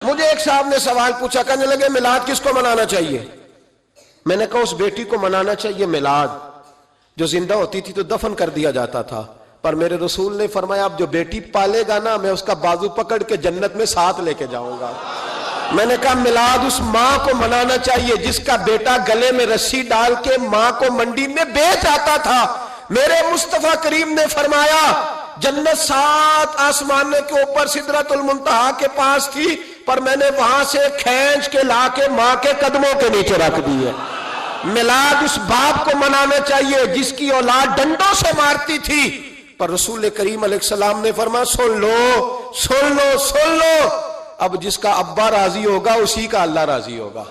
مجھے ایک صاحب نے سوال پوچھا، کہنے لگے میلاد کس کو منانا چاہیے؟ میں نے کہا اس بیٹی کو منانا چاہیے میلاد جو زندہ ہوتی تھی تو دفن کر دیا جاتا تھا، پر میرے رسول نے فرمایا اب جو بیٹی پالے گا نا میں اس کا بازو پکڑ کے جنت میں ساتھ لے کے جاؤں گا۔ میں نے کہا میلاد اس ماں کو منانا چاہیے جس کا بیٹا گلے میں رسی ڈال کے ماں کو منڈی میں بیچ آتا تھا۔ میرے مصطفیٰ کریم نے فرمایا جنت 7 آسمان کے اوپر سدرۃ المنتہا کے پاس تھی، پر میں نے وہاں سے کھینچ کے لا کے ماں کے قدموں کے نیچے رکھ دی ہے۔ میلاد اس باپ کو منانا چاہیے جس کی اولاد ڈنڈوں سے مارتی تھی، پر رسول کریم علیہ السلام نے فرمایا سن لو سن لو سن لو، اب جس کا ابا راضی ہوگا اسی کا اللہ راضی ہوگا۔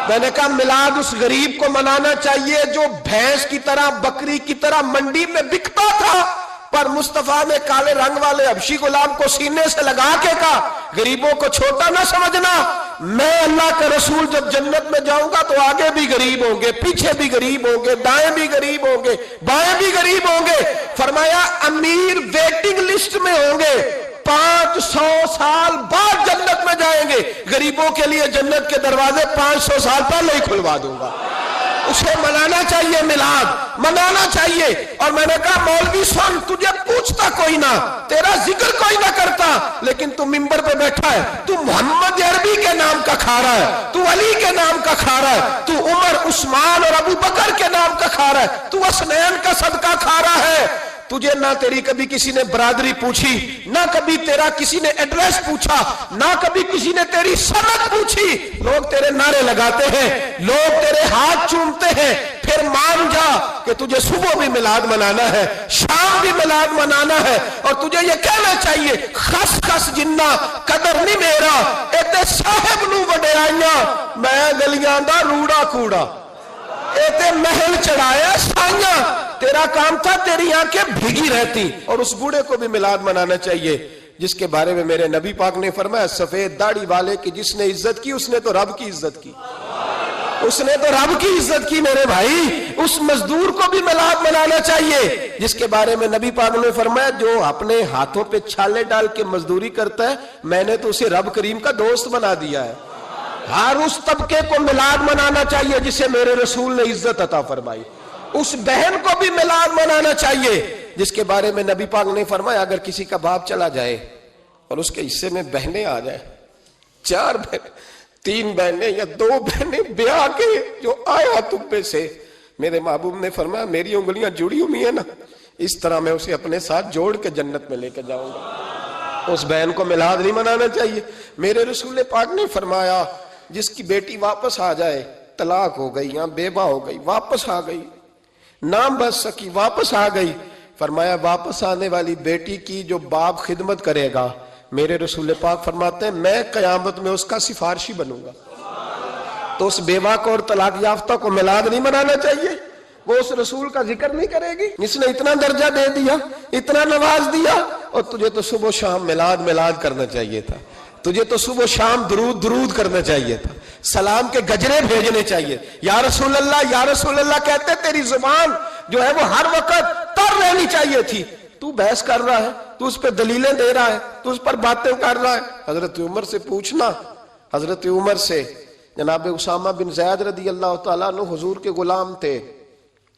میں نے کہا میلاد اس غریب کو منانا چاہیے جو بھینس کی طرح بکری کی طرح منڈی میں بکتا تھا، پر مصطفیٰ نے کالے رنگ والے حبشی غلام کو سینے سے لگا کے کہا غریبوں کو چھوٹا نہ سمجھنا، میں اللہ کے رسول جب جنت میں جاؤں گا تو آگے بھی غریب ہوں گے، پیچھے بھی غریب ہوں گے، دائیں بھی غریب ہوں گے، بائیں بھی غریب ہوں گے۔ فرمایا امیر ویٹنگ لسٹ میں ہوں گے، 500 سال بعد جنت میں جائیں گے، غریبوں کے لیے جنت کے دروازے 500 سال پہلے ہی کھلوا دوں گا۔ اسے منانا چاہیے، میلاد منانا چاہیے۔ اور میں نے کہا مولوی سن، تجھے پوچھتا کوئی نہ، تیرا ذکر کوئی نہ کرتا، لیکن تو ممبر پہ بیٹھا ہے، تو محمد عربی کے نام کا کھا رہا ہے، تو علی کے نام کا کھا رہا ہے، تو عمر عثمان اور ابو بکر کے نام کا کھا رہا ہے، تو حسنین کا صدقہ کھا رہا ہے۔ تجھے نہ تیری کبھی کسی نے برادری پوچھی، نہ کبھی تیرا کسی نے ایڈریس پوچھا، نہ کبھی کسی نے تیری سند پوچھی، لوگ تیرے نعرے لگاتے ہیں، لوگ تیرے ہاتھ چومتے ہیں۔ پھر مان جا کہ تجھے صبح بھی میلاد منانا ہے، شام بھی میلاد منانا ہے، اور تجھے یہ کہنا چاہیے خس خس جنہ قدر نہیں میرا ایتے صاحب نو وڈیائیاں میں گلیاں دا روڑا کوڑا، ایتے محل چڑھایا سائیاں، تیرا کام تھا تیری آنکھیں بھیگی رہتی۔ اور اس بوڑھے کو بھی میلاد منانا چاہیے جس کے بارے میں میرے نبی پاک نے فرمایا سفید داڑھی والے کی جس نے عزت کی اس نے تو رب کی عزت کی، اس نے تو رب کی عزت کی میرے بھائی۔ اس مزدور کو بھی میلاد منانا چاہیے جس کے بارے میں نبی پاک نے فرمایا جو اپنے ہاتھوں پہ چھالے ڈال کے مزدوری کرتا ہے میں نے تو اسے رب کریم کا دوست بنا دیا ہے۔ ہر اس طبقے کو میلاد منانا چاہیے جسے میرے رسول نے عزت عطا فرمائی۔ اس بہن کو بھی میلاد منانا چاہیے جس کے بارے میں نبی پاک نے فرمایا اگر کسی کا باپ چلا جائے اور اس کے حصے میں بہنیں آ جائیں، 4 بہنیں، 3 بہنیں یا 2 بہنیں بیاہ کے جو آیا تم پہ سے، میرے محبوب نے فرمایا میری انگلیاں جڑی ہوئی ہیں نا اس طرح میں اسے اپنے ساتھ جوڑ کے جنت میں لے کے جاؤں گا۔ اس بہن کو میلاد نہیں منانا چاہیے۔ میرے رسول پاک نے فرمایا جس کی بیٹی واپس آ جائے، طلاق ہو گئی یا بیوہ ہو گئی، واپس آ گئی، نہ بچ سکی واپس آ گئی، فرمایا واپس آنے والی بیٹی کی جو باپ خدمت کرے گا میرے رسول پاک فرماتے ہیں میں قیامت میں اس کا سفارشی بنوں گا۔ تو اس بیوہ کو اور طلاق یافتہ کو میلاد نہیں منانا چاہیے، وہ اس رسول کا ذکر نہیں کرے گی جس نے اتنا درجہ دے دیا، اتنا نواز دیا، اور تجھے تو صبح و شام میلاد میلاد کرنا چاہیے تھا، تجھے تو صبح و شام درود درود کرنا چاہیے تھا، سلام کے گجرے بھیجنے چاہیے، یا رسول اللہ کہتے تیری زبان جو ہے وہ ہر وقت تر رہنی چاہیے تھی، تو بحث کر رہا ہے، تو اس پہ دلیلیں دے رہا ہے، تو اس پر باتیں کر رہا ہے۔ حضرت عمر سے پوچھنا، حضرت عمر سے، جناب اسامہ بن زید رضی اللہ تعالیٰ عنہ حضور کے غلام تھے،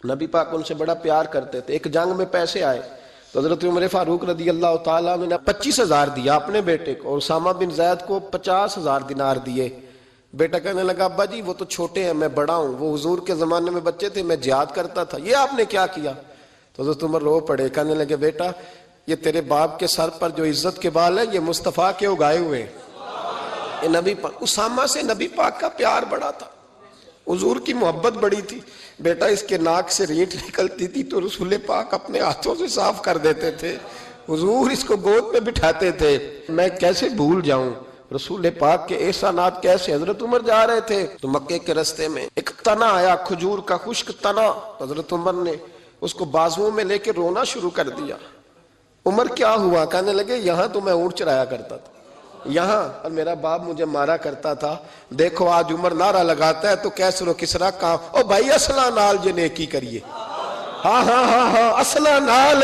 نبی پاک ان سے بڑا پیار کرتے تھے۔ ایک جنگ میں پیسے آئے تو حضرت عمر فاروق رضی اللہ تعالیٰ عنہ نے 25,000 دیا اپنے بیٹے کو، اور اسامہ بن زید کو 50,000 دینار دیے۔ بیٹا کہنے لگا ابا جی وہ تو چھوٹے ہیں میں بڑا ہوں، وہ حضور کے زمانے میں بچے تھے میں جہاد کرتا تھا، یہ آپ نے کیا کیا؟ تو حضرت عمر رو پڑے، کہنے لگے بیٹا یہ تیرے باپ کے سر پر جو عزت کے بال ہے یہ مصطفیٰ کے اگائے ہوئے ہیں۔ یہ نبی پاک، اسامہ سے نبی پاک کا پیار بڑا تھا، حضور کی محبت بڑی تھی۔ بیٹا اس کے ناک سے رینٹ نکلتی تھی تو رسول پاک اپنے ہاتھوں سے صاف کر دیتے تھے، حضور اس کو گود میں بٹھاتے تھے۔ میں کیسے بھول جاؤں رسول پاک کے احسانات کیسے۔ حضرت عمر جا رہے تھے تو مکے کے رستے میں ایک تنا آیا، کھجور کا خشک تنا، حضرت عمر نے اس کو بازوؤں میں لے کے رونا شروع کر دیا۔ عمر کیا ہوا؟ کہنے لگے یہاں تو میں اونٹ چرایا کرتا تھا، یہاں، اور میرا باپ مجھے مارا کرتا تھا، دیکھو آج عمر نعرہ لگاتا ہے تو کیسر و کسرا کہاں، او بھائی اصلہ نال جو نیکی کریے، ہاں ہاں ہاں ہاں اصلہ نال